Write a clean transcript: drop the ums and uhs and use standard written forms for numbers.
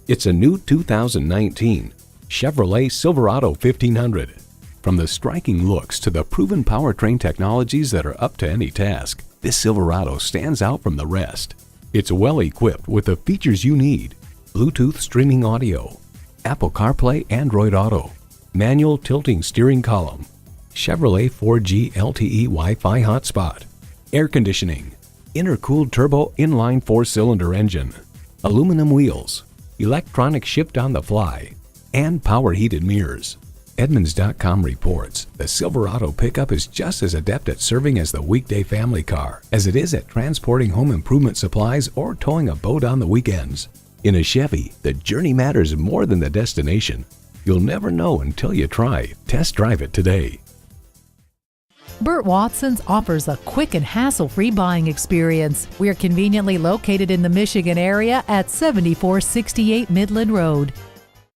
It's a new 2019 Chevrolet Silverado 1500. From the striking looks to the proven powertrain technologies that are up to any task, this Silverado stands out from the rest. It's well equipped with the features you need: Bluetooth streaming audio, Apple CarPlay, Android Auto, manual tilting steering column, Chevrolet 4G LTE Wi-Fi hotspot, air conditioning, intercooled turbo inline 4-cylinder engine, aluminum wheels, electronic shift on the fly, and power heated mirrors. Edmunds.com reports the Silverado pickup is just as adept at serving as the weekday family car as it is at transporting home improvement supplies or towing a boat on the weekends. In a Chevy, the journey matters more than the destination. You'll never know until you try. Test drive it today. Burt Watson's offers a quick and hassle-free buying experience. We're conveniently located in the Michigan area at 7468 Midland Road.